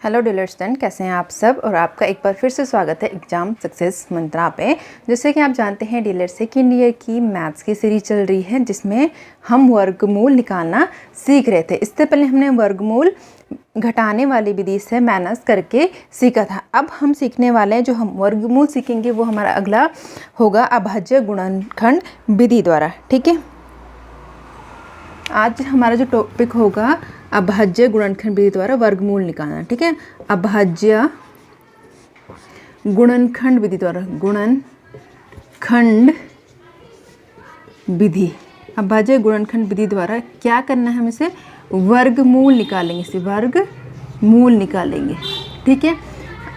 Hello dear student, कैसे हैं आप सब। और आपका एक बार फिर से स्वागत है एग्जाम सक्सेस मंत्रा पे। जैसे कि आप जानते हैं डियर सेकेंड ईयर की मैथ्स की सीरीज चल रही है जिसमें हम वर्गमूल निकालना सीख रहे थे। इससे पहले हमने वर्गमूल घटाने वाली विधि से माइनस करके सीखा था। अब हम सीखने वाले हैं, जो हम वर्गमूल सीखेंगे वो हमारा अगला होगा अभाज्य गुणनखंड विधि द्वारा। ठीक है, आज हमारा जो टॉपिक होगा अभाज्य गुणनखंड विधि द्वारा वर्गमूल निकालना। ठीक है, अभाज्य गुणनखंड विधि द्वारा गुणनखंड विधि, अभाज्य गुणनखंड विधि द्वारा क्या करना है, हमें इसे वर्गमूल निकालेंगे, इसे वर्गमूल निकालेंगे। ठीक है,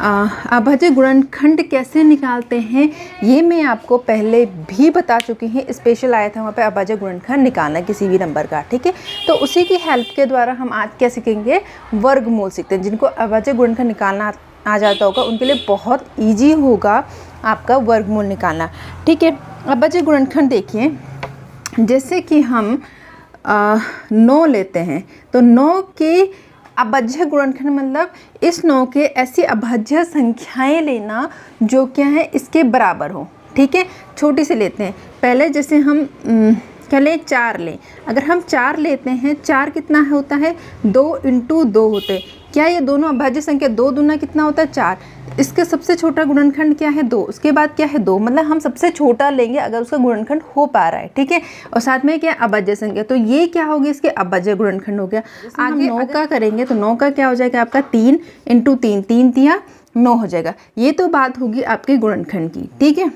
अभाज्य गुणनखंड कैसे निकालते हैं ये मैं आपको पहले भी बता चुकी हूँ। स्पेशल आया था वहाँ पे अभाज्य गुणनखंड निकालना किसी भी नंबर का। ठीक है, तो उसी की हेल्प के द्वारा हम आज क्या सीखेंगे, वर्गमूल सीखते हैं। जिनको अभाज्य गुणनखंड निकालना आ जाता होगा उनके लिए बहुत ईजी होगा आपका वर्गमूल निकालना। ठीक है, अभाज्य गुणनखंड देखिए, जैसे कि हम 9 लेते हैं तो 9 के अभाज्य गुणनखंड मतलब इस 9 के ऐसी अभाज्य संख्याएं लेना जो क्या है इसके बराबर हो। ठीक है, छोटी से लेते हैं पहले, जैसे हम क्या लें, 4 लें। अगर हम 4 लेते हैं, 4 कितना होता है, 2 × 2 होते हैं। क्या ये दोनों अभाज्य संख्या, 2 दूना कितना होता है 4। इसका सबसे छोटा गुणनखंड क्या है, 2। उसके बाद क्या है 2, मतलब हम सबसे छोटा लेंगे अगर उसका गुणनखंड हो पा रहा है। ठीक है, और साथ में क्या अभाज्य संख्या, तो ये क्या हो गया, इसके अभाज्य गुणनखंड हो गया। आगे 9 का करेंगे तो 9 का क्या हो जाएगा आपका 3 × 3, 3 तिया 9 हो जाएगा। ये तो बात होगी आपके गुणनखंड की। ठीक है,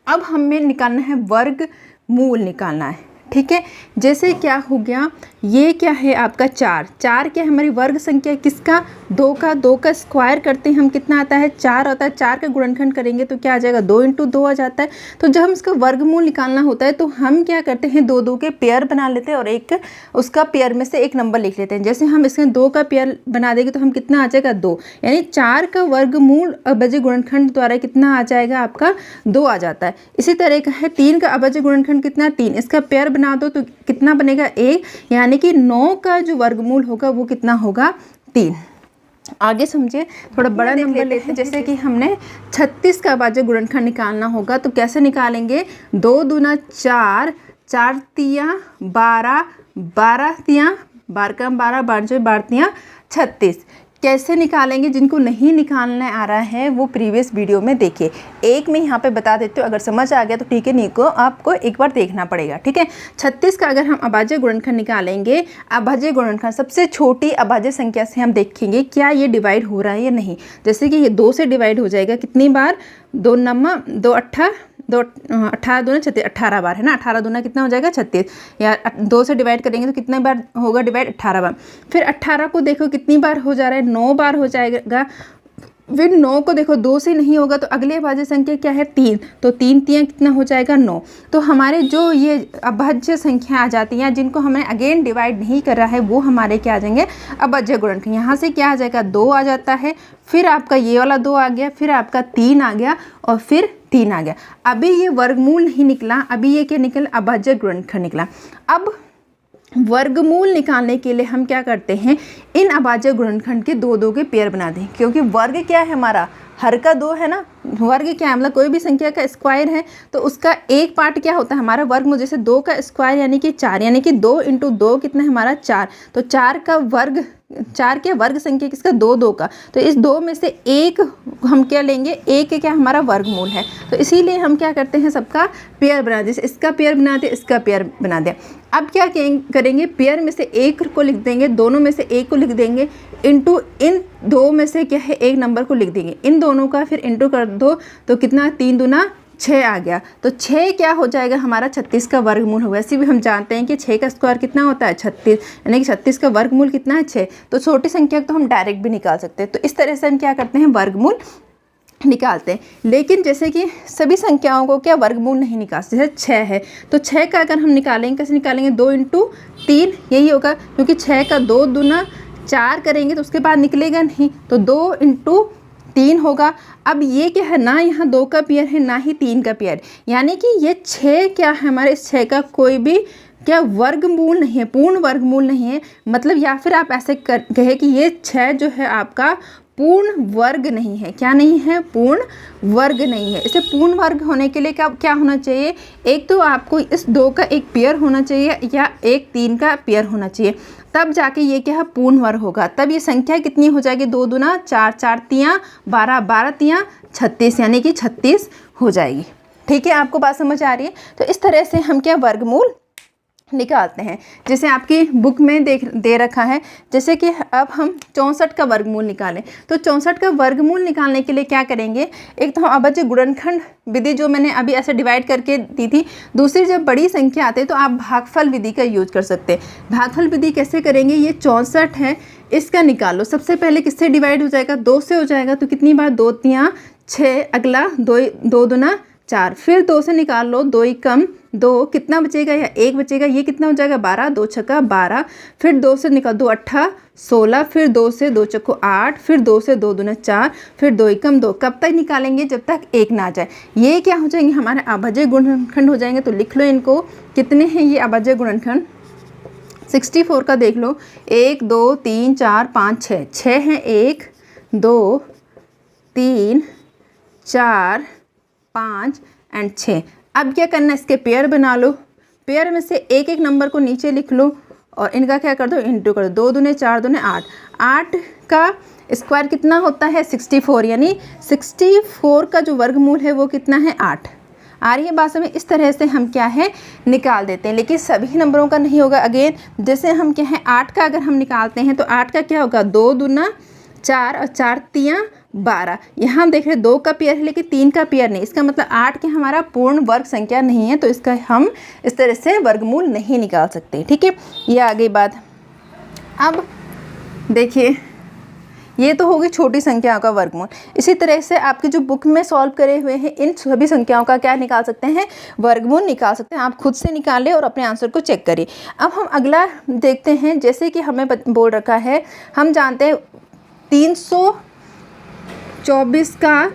अब हमें निकालना है वर्गमूल निकालना है। ठीक है, जैसे क्या हो गया, ये क्या है आपका 4 क्या है हमारी वर्ग संख्या किसका, 2 का। 2 का स्क्वायर करते हैं हम, कितना आता है 4 आता है। 4 का गुणनखंड करेंगे तो क्या आ जाएगा, 2 × 2 आ जाता है। तो जब हम इसका वर्गमूल निकालना होता है तो हम क्या करते हैं, 2 के पेयर बना लेते हैं और एक उसका पेयर में से एक नंबर लिख लेते हैं। जैसे हम इसमें 2 का पेयर बना देंगे तो हम कितना आ जाएगा 2, यानी 4 का वर्गमूल अभाज्य गुणनखंड द्वारा कितना आ जाएगा आपका 2 आ जाता है। इसी तरह का है 3 का अभाज्य गुणनखंड कितना 3, इसका पेयर बना दो तो कितना बनेगा 1, यानी कि 9 का जो वर्गमूल होगा वो कितना होगा 3। आगे समझिए, थोड़ा बड़ा नंबर लेते हैं। जैसे कि हमने 36 का अभाज्य गुणनखंड निकालना होगा तो कैसे निकालेंगे, 2 दूना 4, 4 तिया 12, 12 तिया 12 12, 12 तिया 36। कैसे निकालेंगे, जिनको नहीं निकालना आ रहा है वो प्रीवियस वीडियो में देखिए। एक मैं यहाँ पे बता देती हूँ, अगर समझ आ गया तो ठीक है, नहीं को आपको एक बार देखना पड़ेगा। ठीक है, 36 का अगर हम अभाज्य गुणनखंड निकालेंगे, अभाज्य गुणनखंड सबसे छोटी अभाज्य संख्या से हम देखेंगे क्या ये डिवाइड हो रहा है या नहीं। जैसे कि ये 2 से डिवाइड हो जाएगा कितनी बार, 2 नमा 2 8 2 18 दूना 36, 18 बार है ना। 18 दूना कितना हो जाएगा 36, या 2 से डिवाइड करेंगे तो कितने बार होगा डिवाइड, 18 बार। फिर 18 को देखो कितनी बार हो जा रहा है, 9 बार हो जाएगा। फिर 9 को देखो 2 से नहीं होगा तो अगली अभाज्य संख्या क्या है 3, तो 3 तिया कितना हो जाएगा 9। तो हमारे जो ये अभाज्य संख्या आ जाती हैं जिनको हमें अगेन डिवाइड नहीं कर रहा है वो हमारे क्या आ जाएंगे अभाज्य गुणनखंड। यहाँ से क्या आ जाएगा 2 आ जाता है, फिर आपका ये वाला 2 आ गया, फिर आपका 3 आ गया और फिर 3 आ गया। अभी ये वर्गमूल नहीं निकला, अभी ये क्या निकला, अभाज्य गुणनखंड निकला। अब वर्गमूल निकालने के लिए हम क्या करते हैं, इन अभाज्य गुणनखंड के 2 के पेयर बना दें, क्योंकि वर्ग क्या है हमारा, हर का 2 है ना। वर्ग क्या है, मतलब कोई भी संख्या का स्क्वायर है तो उसका एक पार्ट क्या होता है हमारा वर्गमूल। जैसे 2 का स्क्वायर यानी कि 4, यानी कि 2 × 2 कितना है हमारा 4, तो 4 का वर्ग, 4 के वर्ग संख्या किसका 2 का, तो इस 2 में से एक हम क्या लेंगे, एक क्या हमारा वर्गमूल है। तो इसीलिए हम क्या करते हैं सबका पेयर बना दें, इसका पेयर बना दें, इसका पेयर बना दें। अब क्या करेंगे, पेयर में से एक को लिख देंगे, दोनों में से एक को लिख देंगे, इंटू इन 2 में से क्या है एक नंबर को लिख देंगे, इन दोनों का फिर इंटू कर दो तो कितना 3 दूना 6 आ गया। तो 6 क्या हो जाएगा हमारा 36 का वर्गमूल होगा। वैसे भी हम जानते हैं कि 6 का स्क्वायर कितना होता है 36, यानी कि 36 का वर्गमूल कितना है 6। तो छोटी संख्या तो हम डायरेक्ट भी निकाल सकते हैं। तो इस तरह से हम क्या करते हैं वर्गमूल निकालते हैं। लेकिन जैसे कि सभी संख्याओं को क्या वर्गमूल नहीं निकाल सकते। जैसे 6 है तो 6 का अगर हम निकालेंगे, कैसे निकालेंगे, 2 × 3 यही होगा, क्योंकि 6 का 2 दूना 4 करेंगे तो उसके बाद निकलेगा नहीं, तो 2 × 3 होगा। अब ये क्या है ना, यहाँ 2 का पेयर है ना ही 3 का पेयर, यानी कि ये 6 क्या है हमारे, इस 6 का कोई भी क्या वर्गमूल नहीं है, पूर्ण वर्गमूल नहीं है। मतलब या फिर आप ऐसे कहे कि ये 6 जो है आपका पूर्ण वर्ग नहीं है। क्या नहीं है? पूर्ण वर्ग नहीं है। इसे पूर्ण वर्ग होने के लिए क्या होना चाहिए? एक तो आपको इस 2 का एक पेयर होना चाहिए या एक 3 का पेयर होना चाहिए, तब जाके ये क्या है? पूर्ण वर्ग होगा। तब ये संख्या कितनी हो जाएगी? 2 दूना 4, 4 तियाँ 12, 12 तियाँ 36, यानी कि 36 हो जाएगी। ठीक है, आपको बात समझ आ रही है? तो इस तरह से हम क्या वर्गमूल निकालते हैं। जैसे आपकी बुक में दे रखा है, जैसे कि अब हम 64 का वर्गमूल निकालें, तो 64 का वर्गमूल निकालने के लिए क्या करेंगे? एक तो हम अभाज्य गुणनखंड विधि जो मैंने अभी ऐसे डिवाइड करके दी थी, दूसरी जब बड़ी संख्या आती है तो आप भागफल विधि का यूज कर सकते हैं। भागफल विधि कैसे करेंगे? ये 64 है, इसका निकालो। सबसे पहले किससे डिवाइड हो जाएगा? 2 से हो जाएगा। तो कितनी बार? 2 तियाँ 6, अगला 2 दूना 4, फिर 2 से निकाल लो, 2 ही कम 2, कितना बचेगा? या 1 बचेगा। ये कितना हो जाएगा? 12, 2 छक्का 12, फिर 2 से निकाल 2 8 16, फिर 2 से 2 चक्को 8, फिर 2 से 2 दूना 4, फिर 2 ही कम 2। कब तक निकालेंगे? जब तक 1 ना आ जाए। ये क्या हो जाएंगे? हमारे अभाज्य गुणनखंड हो जाएंगे। तो लिख लो इनको। कितने हैं ये अभाज्य गुणनखंड? 64 का देख लो, 1 2 3 4 5 6, 6 हैं। 1 2 3 4 5 एंड 6। अब क्या करना है? इसके पेयर बना लो। पेयर में से एक एक नंबर को नीचे लिख लो और इनका क्या कर दो? इंटू कर दो। 2 दूने 4 दूने 8, 8 का स्क्वायर कितना होता है? 64, यानी 64 का जो वर्गमूल है वो कितना है? 8। आ रही है बात समझ? इस तरह से हम क्या है? निकाल देते हैं। लेकिन सभी नंबरों का नहीं होगा। अगेन जैसे हम क्या है? 8 का अगर हम निकालते हैं तो 8 का क्या होगा? 2 दूना 4 और 4 तियाँ 12। यहाँ हम देख रहे हैं 2 का पेयर है लेकिन 3 का पेयर नहीं। इसका मतलब 8 के हमारा पूर्ण वर्ग संख्या नहीं है, तो इसका हम इस तरह से वर्गमूल नहीं निकाल सकते। ठीक है, ये आ गई बात। अब देखिए, ये तो होगी छोटी संख्याओं का वर्गमूल। इसी तरह से आपके जो बुक में सॉल्व करे हुए हैं इन सभी संख्याओं का क्या निकाल सकते हैं? वर्गमूल निकाल सकते हैं। आप खुद से निकालें और अपने आंसर को चेक करिए। अब हम अगला देखते हैं। जैसे कि हमें बोल रखा है, हम जानते हैं 324 का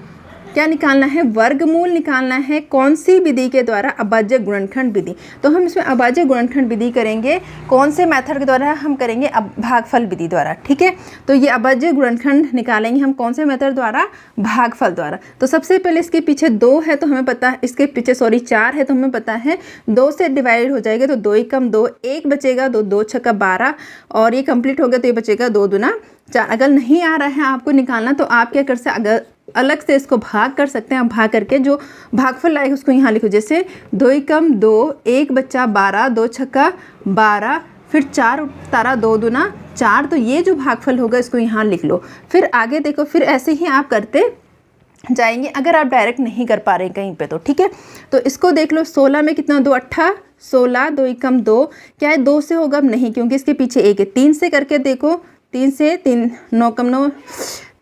क्या निकालना है? वर्गमूल निकालना है। कौन सी विधि के द्वारा? अभाज्य गुणनखंड विधि। तो हम इसमें अभाज्य गुणनखंड विधि करेंगे। कौन से मेथड के द्वारा? हम करेंगे भागफल विधि द्वारा। ठीक है, तो ये अभाज्य गुणनखंड निकालेंगे हम कौन से मेथड द्वारा? भागफल द्वारा। तो सबसे पहले इसके पीछे 2 है तो हमें पता है, इसके पीछे 4 है तो हमें पता है 2 से डिवाइड हो जाएगा तो 2 ही कम 2, 1 बचेगा। 2 छक्का 12 और ये कंप्लीट हो गया तो ये बचेगा 2 दूना 4। अगर नहीं आ रहा है आपको निकालना तो आप क्या कर सकते? अगर अलग से इसको भाग कर सकते हैं। आप भाग करके जो भागफल आएगा उसको यहाँ लिखो। जैसे 2 ही कम 2, 1 बच्चा 12, 2 छक्का 12, फिर 4 तारा 2 दूना 4। तो ये जो भागफल होगा इसको यहाँ लिख लो। फिर आगे देखो, फिर ऐसे ही आप करते जाएंगे अगर आप डायरेक्ट नहीं कर पा रहे हैं कहीं पे तो। ठीक है, तो इसको देख लो। 16 में कितना? 2 8 16, 2 ही कम 2। क्या है? 2 से होगा? नहीं, क्योंकि इसके पीछे 1 है। 3 से करके देखो। 3 से 3 9 कम 9,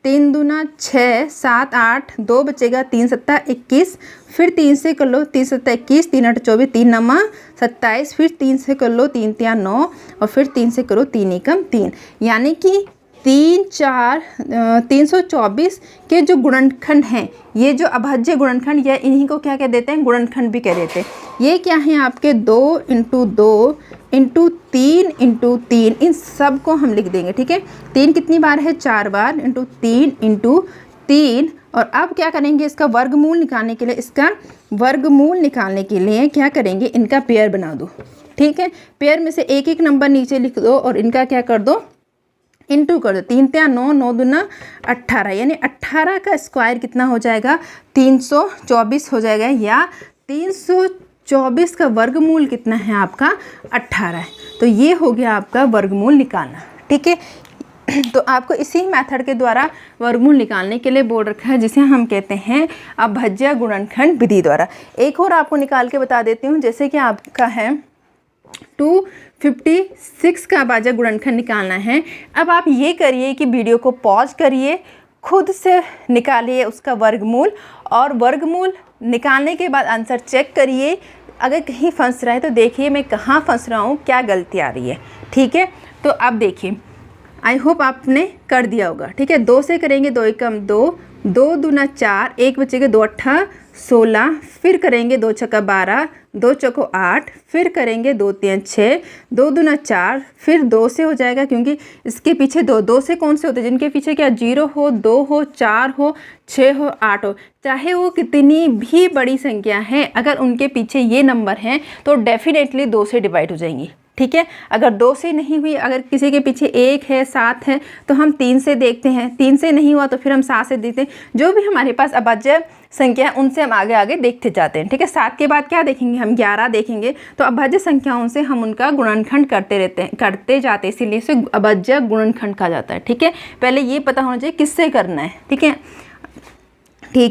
3 दूना 6 7 8, 2 बचेगा। 3 सत्ता 21, फिर 3 से कर लो। 3 सत्ता 21, 3 8 24, 3 नमा 27, फिर 3 से कर लो। 3 तिया 9 और फिर 3 से करो। 3 एकम 3, यानी कि 324 के जो गुणनखंड हैं, ये जो अभाज्य गुणनखंड, या इन्हीं को क्या कह देते हैं? गुणनखंड भी कह देते हैं। ये क्या है आपके? 2 × 2 × 3 × 3, इन सब को हम लिख देंगे। ठीक है, 3 कितनी बार है? 4 बार, × 3 × 3। और अब क्या करेंगे? इसका वर्गमूल निकालने के लिए, इसका वर्गमूल निकालने के लिए क्या करेंगे? इनका पेयर बना दो। ठीक है, पेयर में से एक एक नंबर नीचे लिख दो और इनका क्या कर दो? इंटू कर दो। 3 तिया 9, 9 दूना 18, यानी 18 का स्क्वायर कितना हो जाएगा? 324 हो जाएगा। या 324 का वर्गमूल कितना है आपका? 18 है। तो ये हो गया आपका वर्गमूल निकालना। ठीक है, तो आपको इसी मेथड के द्वारा वर्गमूल निकालने के लिए बोल रखा है, जिसे हम कहते हैं अभाज्य गुणनखंड विधि द्वारा। एक और आपको निकाल के बता देती हूँ। जैसे कि आपका है 256 का अभाज्य गुणनखंड निकालना है। अब आप ये करिए कि वीडियो को पॉज करिए, खुद से निकालिए उसका वर्गमूल, और वर्गमूल निकालने के बाद आंसर चेक करिए। अगर कहीं फंस रहा है तो देखिए मैं कहाँ फंस रहा हूँ, क्या गलती आ रही है। ठीक है, तो अब देखिए, आई होप आपने कर दिया होगा। ठीक है, 2 से करेंगे। 2 एकम 2, 2 दूना 4, 1 बचेगा। 2 8 16, फिर करेंगे 2 छक्का 12, 2 चौको 8, फिर करेंगे 2 3 6, 2 दूना 4, फिर 2 से हो जाएगा क्योंकि इसके पीछे 2 से कौन से होते हैं जिनके पीछे क्या 0 हो, 2 हो, 4 हो, 6 हो, 8 हो, चाहे वो कितनी भी बड़ी संख्या है, अगर उनके पीछे ये नंबर हैं तो डेफिनेटली 2 से डिवाइड हो जाएंगी। ठीक है, अगर 2 से नहीं हुई, अगर किसी के पीछे 1 है, 7 है तो हम 3 से देखते हैं, 3 से नहीं हुआ तो फिर हम 7 से देखते हैं। जो भी हमारे पास अभाज्य संख्या है उनसे हम आगे आगे देखते जाते हैं। ठीक है, 7 के बाद क्या देखेंगे हम 11 देखेंगे, तो अभाज्य संख्याओं से हम उनका गुणनखंड करते जाते हैं, इसीलिए इसे अभाज्य गुणनखंड कहा जाता है। ठीक है, पहले ये पता होना चाहिए किससे करना है। ठीक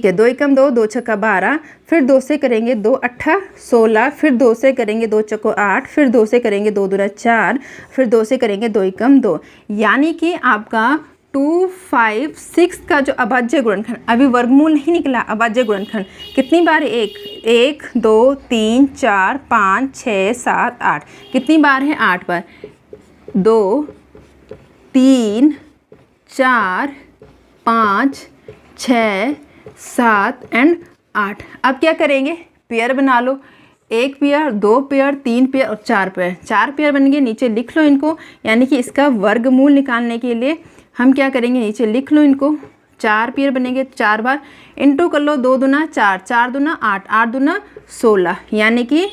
है, 2 एकम 2, 2 छक्का 12, फिर 2 से करेंगे 2 8 16, फिर 2 से करेंगे 2 चौको 8, फिर 2 से करेंगे 2 दूना 4, फिर 2 से करेंगे 2 एकम 2, यानी कि आपका 2 5 6 का जो अभाज्य गुणनखंड, अभी वर्गमूल नहीं निकला, अभाज्य गुणनखंड कितनी बार 1 2 3 4 5 6 7 8, कितनी बार है 8 बार, 2 3 4 5 6 7 एंड 8। अब क्या करेंगे, पेयर बना लो, 1 पेयर, 2 पेयर, 3 पेयर और 4 पेयर, 4 पेयर बन गए, नीचे लिख लो इनको, यानी कि इसका वर्गमूल निकालने के लिए हम क्या करेंगे, नीचे लिख लो इनको, 4 पेयर बनेंगे, 4 बार इंटू कर लो, 2 दूना 4, 4 दूना 8, 8 दूना 16, यानी कि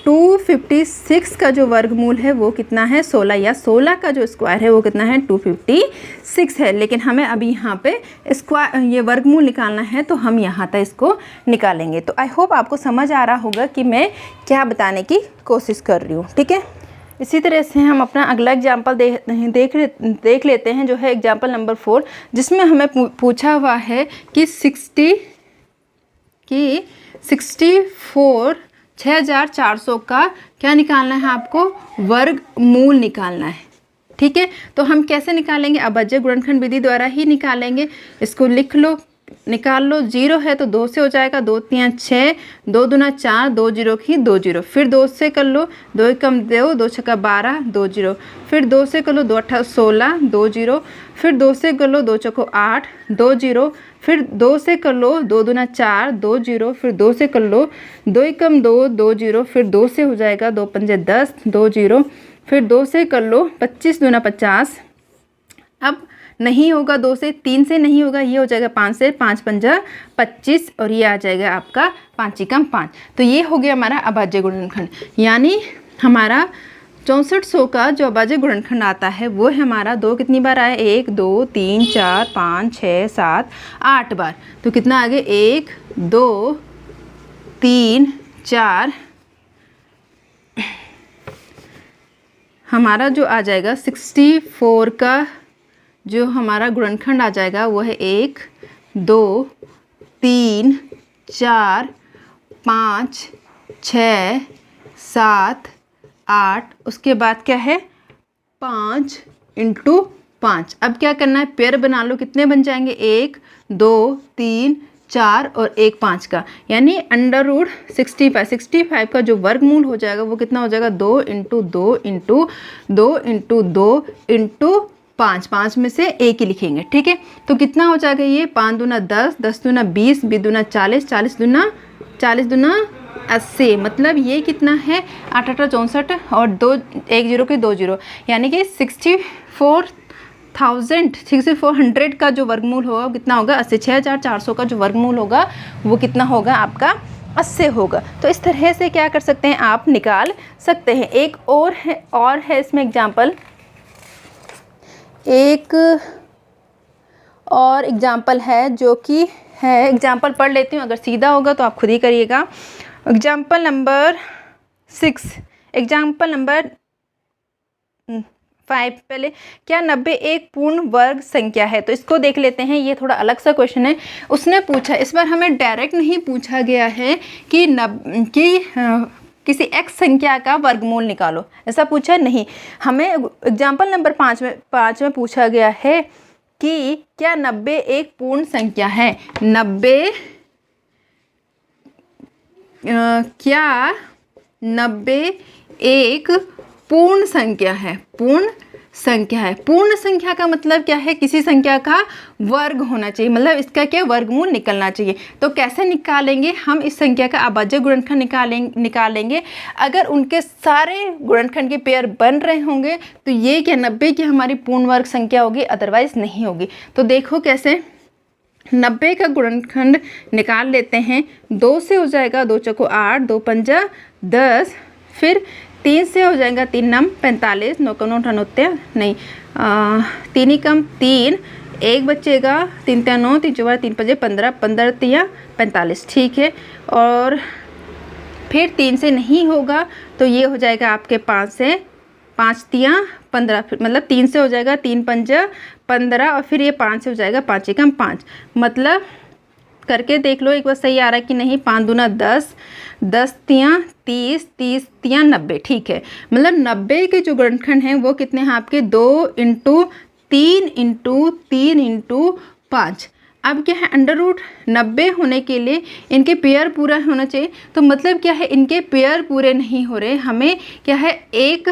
256 का जो वर्गमूल है वो कितना है 16, या 16 का जो स्क्वायर है वो कितना है 256 है। लेकिन हमें अभी यहाँ पे स्क्वायर ये वर्गमूल निकालना है तो हम यहाँ तक इसको निकालेंगे। तो आई होप आपको समझ आ रहा होगा कि मैं क्या बताने की कोशिश कर रही हूँ। ठीक है, इसी तरह से हम अपना अगला एग्जाम्पल देख लेते हैं, जो है एग्जाम्पल नंबर 4, जिसमें हमें पूछा हुआ है कि 64 का क्या निकालना है, आपको वर्गमूल निकालना है। ठीक है, तो हम कैसे निकालेंगे, अभाज्य गुणनखंड विधि द्वारा ही निकालेंगे। इसको लिख लो, निकाल लो, 0 है तो 2 से हो जाएगा, 2 3 6, 2 दूना 4, 2 0 की 2 0, फिर 2 से कर लो, 2 एकम 2, 2 छक्का 12, 2 0, फिर 2 से कर लो, 2 8 16, 2 0, फिर 2 से कर लो, 2 चौको 8, 2 0, फिर 2 से कर लो, 2 दूना 4, 2 0, फिर 2 से कर लो, 2 एकम 2, 2 0, फिर 2 से हो जाएगा, 2 पंजे 10, 2 0, फिर 2 से कर लो, 25 दूना 50, अब नहीं होगा 2 से, 3 से नहीं होगा, ये हो जाएगा 5 से, 5 पंजा 25 और ये आ जाएगा आपका 5 एकम 5। तो ये हो गया हमारा अभाज्य गुणनखंड, यानी हमारा 6400 का जो अभाज्य गुणनखंड आता है वो है हमारा 2 कितनी बार आया, 1 2 3 4 5 6 7 8 बार। तो कितना आ गया, 1 2 3 4, हमारा जो आ जाएगा 64 का जो हमारा गुणनखंड आ जाएगा वो है 1 2 3 4 5 6 7 8, उसके बाद क्या है 5 इंटू 5। अब क्या करना है, पेयर बना लो, कितने बन जाएंगे, 1 2 3 4 और 1 5 का, यानी अंडर रूट 65 का जो वर्गमूल हो जाएगा वो कितना हो जाएगा, 2 इंटू 2 इंटू 2 इंटू 2 इंटू 5, 5 में से एक ही लिखेंगे। ठीक है, तो कितना हो जाएगा ये, 5 दूना 10, 10 दूना 20, 20 दूना 40, 40 दूना 80, मतलब ये कितना है 8 8 64 और 2 1 0 की 2 0, यानी कि 6400 का जो वर्गमूल होगा वो कितना होगा 80। 6400 का जो वर्गमूल होगा वो कितना होगा आपका 80 होगा। तो इस तरह से क्या कर सकते हैं, आप निकाल सकते हैं। एक और है इसमें एग्जाम्पल, एक और एग्जाम्पल है जो कि है, एग्जाम्पल पढ़ लेती हूँ, अगर सीधा होगा तो आप खुद ही करिएगा। एग्जाम्पल नंबर 6, एग्जाम्पल नंबर 5, पहले क्या 90 एक पूर्ण वर्ग संख्या है, तो इसको देख लेते हैं। ये थोड़ा अलग सा क्वेश्चन है, उसने पूछा, इस बार हमें डायरेक्ट नहीं पूछा गया है कि किसी x संख्या का वर्गमूल निकालो, ऐसा पूछा नहीं। हमें एग्जाम्पल नंबर 5 में पूछा गया है कि क्या 90 एक पूर्ण संख्या है, 90 क्या 90 एक पूर्ण संख्या है, पूर्ण संख्या है। पूर्ण संख्या का मतलब क्या है, किसी संख्या का वर्ग होना चाहिए, मतलब इसका क्या वर्गमूल निकलना चाहिए। तो कैसे निकालेंगे हम इस संख्या का अभाज्य गुणनखंड निकालेंगे अगर उनके सारे गुणनखंड के पेयर बन रहे होंगे तो ये क्या 90 की हमारी पूर्ण वर्ग संख्या होगी, अदरवाइज नहीं होगी। तो देखो कैसे, 90 का गुणनखंड निकाल लेते हैं। 2 से हो जाएगा 2 चौको 8, 2 पंजा 10, फिर 3 से हो जाएगा 3 नम 45, 9 कम 9 नहीं 3 ही कम 3, 1 बचेगा 3 3 9, 3 4 3 5 15, 15 3 45, ठीक है। और फिर 3 से नहीं होगा तो ये हो जाएगा आपके 5 से 5 3 15, मतलब 3 से हो जाएगा 3 पंजा 15, और फिर ये 5 से हो जाएगा 5 एकम 5, मतलब करके देख लो एक बार सही आ रहा है कि नहीं। 5 दूना 10, 10 तियाँ 30, 30 तियाँ 90, ठीक है। मतलब 90 के जो गुणनखंड हैं वो कितने हैं आपके 2 इंटू 3 इंटू 3 इंटू 5। अब क्या है, अंडर रूट 90 होने के लिए इनके पेयर पूरा होना चाहिए। तो मतलब क्या है, इनके पेयर पूरे नहीं हो रहे, हमें क्या है 1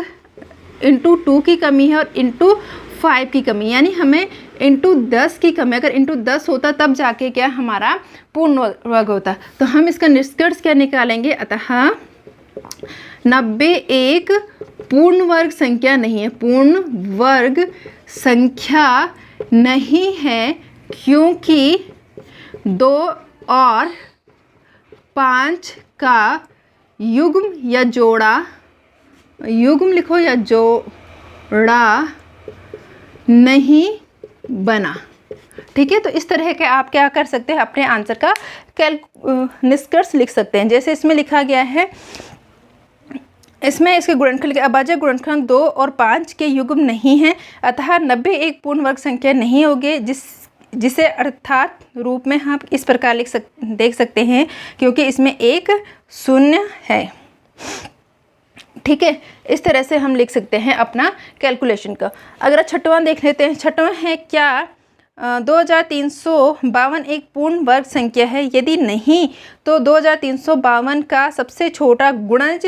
इंटू 2 की कमी है और इंटू 5 की कमी, यानी हमें इंटू 10 की कमी। अगर इंटू 10 होता तब जाके क्या हमारा पूर्ण वर्ग होता। तो हम इसका निष्कर्ष क्या निकालेंगे, अतः 90 एक पूर्ण वर्ग संख्या नहीं है, पूर्ण वर्ग संख्या नहीं है, क्योंकि 2 और 5 का युग्म या जोड़ा, युग्म लिखो या जोड़ा नहीं बना, ठीक है। तो इस तरह के आप क्या कर सकते हैं, अपने आंसर का निष्कर्ष लिख सकते हैं। जैसे इसमें लिखा गया है, इसमें इसके गुणनखंड के अभाज्य गुणनखंड 2 और 5 के युग्म नहीं है, अतः 90 एक पूर्ण वर्ग संख्या नहीं होगी, जिसे अर्थात रूप में हम इस प्रकार देख सकते हैं, क्योंकि इसमें एक शून्य है, ठीक है। इस तरह से हम लिख सकते हैं अपना कैलकुलेशन का। अगर छठवां देख लेते हैं, छठवां है क्या 2352 एक पूर्ण वर्ग संख्या है, यदि नहीं तो 2352 का सबसे छोटा गुणज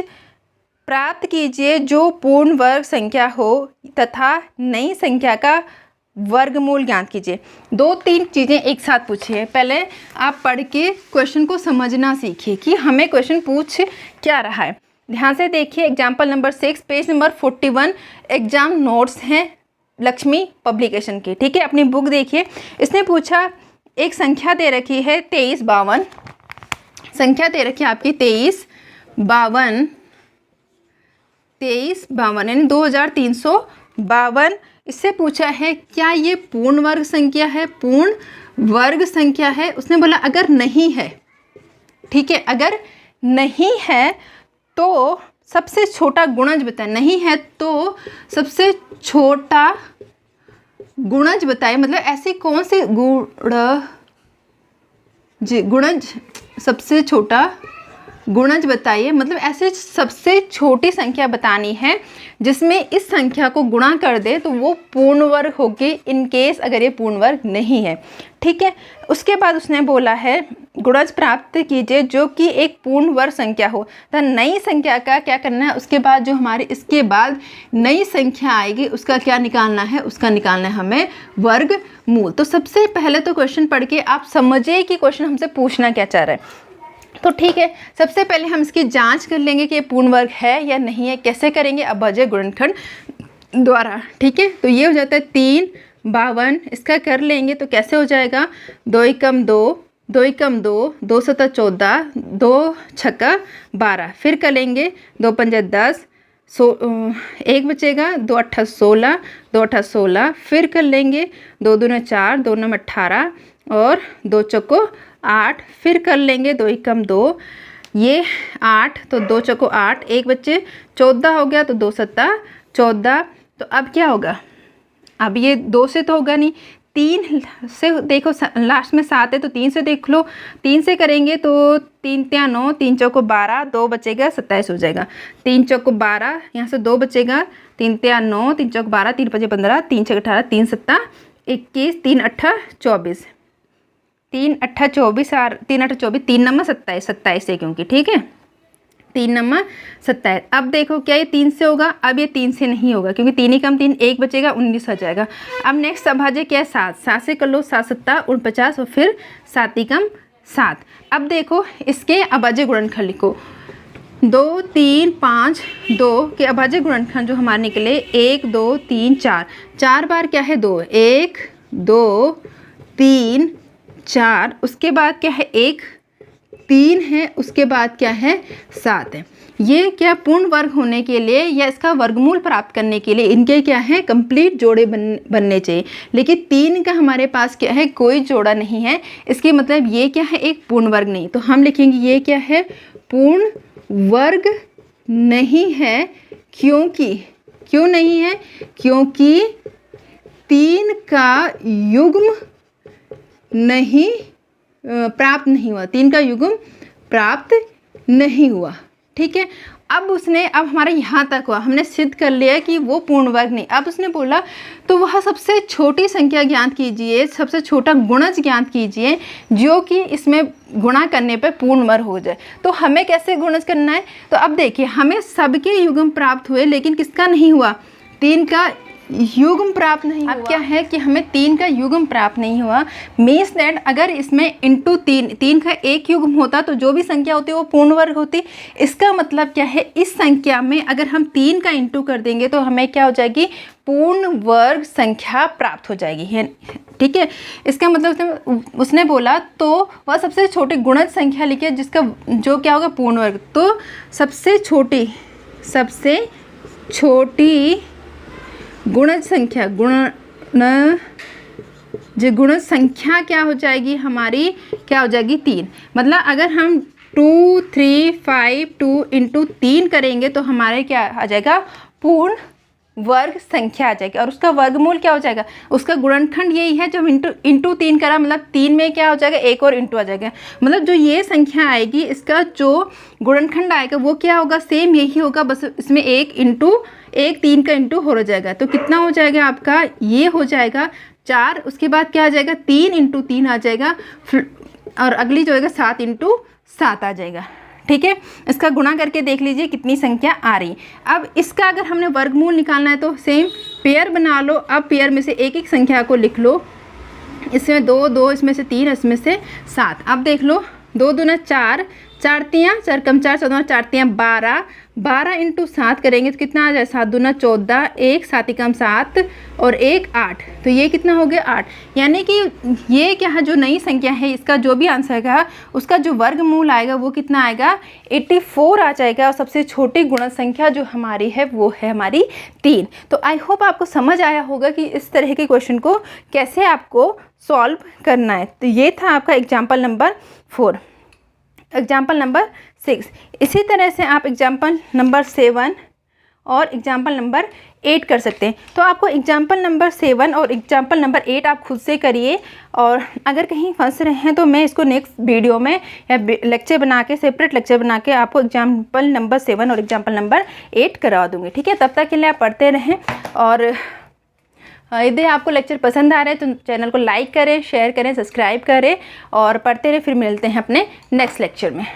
प्राप्त कीजिए जो पूर्ण वर्ग संख्या हो, तथा नई संख्या का वर्गमूल ज्ञात कीजिए। 2-3 चीज़ें एक साथ पूछिए। पहले आप पढ़ के क्वेश्चन को समझना सीखिए कि हमें क्वेश्चन पूछ क्या रहा है। ध्यान से देखिए, example number 6 page number 41 exam notes हैं लक्ष्मी पब्लिकेशन के, ठीक है। अपनी बुक देखिए। इसने पूछा एक संख्या दे रखी है 2352, संख्या दे रखी है आपकी 2352 यानी 2352। इससे पूछा है क्या ये पूर्ण वर्ग संख्या है, पूर्ण वर्ग संख्या है। उसने बोला अगर नहीं है, ठीक है, अगर नहीं है तो सबसे छोटा गुणज बताए, नहीं है तो सबसे छोटा गुणज बताए। मतलब ऐसी कौन सी गुणज सबसे छोटा गुणज बताइए, मतलब ऐसे सबसे छोटी संख्या बतानी है जिसमें इस संख्या को गुणा कर दे तो वो पूर्ण वर्ग होगी, इन केस अगर ये पूर्ण वर्ग नहीं है, ठीक है। उसके बाद उसने बोला है गुणज प्राप्त कीजिए जो कि एक पूर्ण वर्ग संख्या हो। तो नई संख्या का क्या करना है, उसके बाद जो हमारे इसके बाद नई संख्या आएगी उसका क्या निकालना है, उसका निकालना है हमें वर्गमूल। तो सबसे पहले तो क्वेश्चन पढ़ के आप समझिए कि क्वेश्चन हमसे पूछना क्या चाह रहा है। तो ठीक है, सबसे पहले हम इसकी जांच कर लेंगे कि ये पूर्ण वर्ग है या नहीं है। कैसे करेंगे, अभाज्य गुणनखंड द्वारा, ठीक है। तो ये हो जाता है 352, इसका कर लेंगे तो कैसे हो जाएगा 2 एकम 2, 2 एकम 2, 2 सता 14, 2 छक्का 12, फिर कर लेंगे 2 पंजा 10, 1 बचेगा, 2 अट्ठा 16, 2 अट्ठा 16, फिर कर लेंगे 2 दूना 4, 2 नम 18 और 2 चौको 8, फिर कर लेंगे 2 एकम 2, ये 8, तो 2 चौको 8, 1 बच्चे 14 हो गया, तो 2 सत्ता 14। तो अब क्या होगा, अब ये 2 से तो होगा नहीं, 3 से देखो, लास्ट में 7 है तो 3 से देख लो, 3 से करेंगे तो 3 त्या 9, 3 चौको 12, 2 बचेगा 27 हो जाएगा, 3 चौको 12, यहाँ से 2 बचेगा, 3 त्या 9, 3 चौको 12, 3 पचे 15, 3 छः 18, 3 सत्ता 21, 3 अट्ठा 24, 3 अट्ठा 24, 3 अट्ठा 24, 3 नंबर 27 है क्योंकि, ठीक है, 3 नंबर 27। अब देखो क्या ये 3 से होगा, अब ये 3 से नहीं होगा क्योंकि 3 ही कम 3 1 बचेगा, 19 आ जाएगा। अब नेक्स्ट अभाज्य क्या है 7, 7 से कर लो, 7 7 49 और फिर 7 ही कम 7। अब देखो इसके अभाज्य गुणनखंड लिखो, 2 3 5 2 के अभाज्य गुणनखंड जो हमारे निकले 1 2 3 4, 4 बार क्या है 2, 1 2 3 4, उसके बाद क्या है 1 3 है, उसके बाद क्या है 7 है। ये क्या पूर्ण वर्ग होने के लिए या इसका वर्गमूल प्राप्त करने के लिए इनके क्या है कंप्लीट जोड़े बनने चाहिए, लेकिन 3 का हमारे पास क्या है कोई जोड़ा नहीं है, इसके मतलब ये क्या है एक पूर्ण वर्ग नहीं। तो हम लिखेंगे ये क्या है पूर्ण वर्ग नहीं है, क्योंकि क्यों नहीं है, क्योंकि 3 का युग्म नहीं प्राप्त नहीं हुआ, 3 का युग्म प्राप्त नहीं हुआ। ठीक है, अब हमारा यहाँ तक हुआ, हमने सिद्ध कर लिया कि वो पूर्ण वर्ग नहीं। अब उसने बोला तो वह सबसे छोटी संख्या ज्ञात कीजिए, सबसे छोटा गुणज ज्ञात कीजिए जो कि इसमें गुणा करने पर पूर्ण वर्ग हो जाए। तो हमें कैसे गुणज करना है, तो अब देखिए हमें सबके युग्म प्राप्त हुए लेकिन किसका नहीं हुआ, 3 का युग्म प्राप्त नहीं हुआ। अब क्या है कि हमें 3 का युग्म प्राप्त नहीं हुआ, मीन्स दैट अगर इसमें इंटू 3 का एक युग्म होता तो जो भी संख्या होती है वो पूर्ण वर्ग होती। इसका मतलब क्या है, इस संख्या में अगर हम 3 का इंटू कर देंगे तो हमें क्या हो जाएगी पूर्ण वर्ग संख्या प्राप्त हो जाएगी है। ठीक है, इसका मतलब उसने बोला तो वह सबसे छोटी गुणज संख्या लिखिए जिसका जो क्या होगा पूर्ण वर्ग। तो सबसे छोटी गुणज संख्या गुणज संख्या क्या हो जाएगी हमारी, क्या हो जाएगी 3। मतलब अगर हम 2 3 5 2 इंटू 3 करेंगे तो हमारे क्या आ जाएगा पूर्ण वर्ग संख्या आ जाएगी, और उसका वर्गमूल क्या हो जाएगा, उसका गुणनखंड यही है। जब इंटू 3 करा मतलब 3 में क्या हो जाएगा एक और इंटू आ जाएगा, मतलब जो ये संख्या आएगी इसका जो गुणनखंड आएगा वो क्या होगा सेम यही होगा, बस इसमें 1 3 का इंटू हो जाएगा। तो कितना हो जाएगा आपका, ये हो जाएगा 4, उसके बाद क्या आ जाएगा 3 इंटू 3 आ जाएगा, और अगली जो होगा 7 इंटू 7 आ जाएगा। ठीक है, इसका गुणा करके देख लीजिए कितनी संख्या आ रही। अब इसका अगर हमने वर्गमूल निकालना है तो सेम पेयर बना लो। अब पेयर में से एक एक संख्या को लिख लो, इसमें 2 2, इसमें से 3, इसमें से 7। अब देख लो 2 दूना 4, 4 तियाँ 4 कम 4 14 4 तियाँ 12, 12 इंटू 7 करेंगे तो कितना आ जाए 7 दूना 14, 1 7 कम 7 और 1 8, तो ये कितना हो गया 8। यानी कि ये क्या है जो नई संख्या है इसका जो भी आंसर आएगा उसका जो वर्गमूल आएगा वो कितना आएगा 84 आ जाएगा, और सबसे छोटी गुणज संख्या जो हमारी है वो है हमारी 3। तो आई होप आपको समझ आया होगा कि इस तरह के क्वेश्चन को कैसे आपको सॉल्व करना है। तो ये था आपका एग्जाम्पल नंबर 4। एग्जाम्पल नंबर 6, इसी तरह से आप एग्जाम्पल नंबर 7 और एग्जाम्पल नंबर 8 कर सकते हैं। तो आपको एग्जाम्पल नंबर 7 और एग्जाम्पल नंबर 8 आप खुद से करिए, और अगर कहीं फंस रहे हैं तो मैं इसको नेक्स्ट वीडियो में या लेक्चर बना के सेपरेट लेक्चर बना के आपको एग्जाम्पल नंबर 7 और एग्जाम्पल नंबर 8 करवा दूँगी। ठीक है, तब तक के लिए आप पढ़ते रहें, और यदि आपको लेक्चर पसंद आ रहे हैं तो चैनल को लाइक करें, शेयर करें, सब्सक्राइब करें और पढ़ते रहें। फिर मिलते हैं अपने नेक्स्ट लेक्चर में।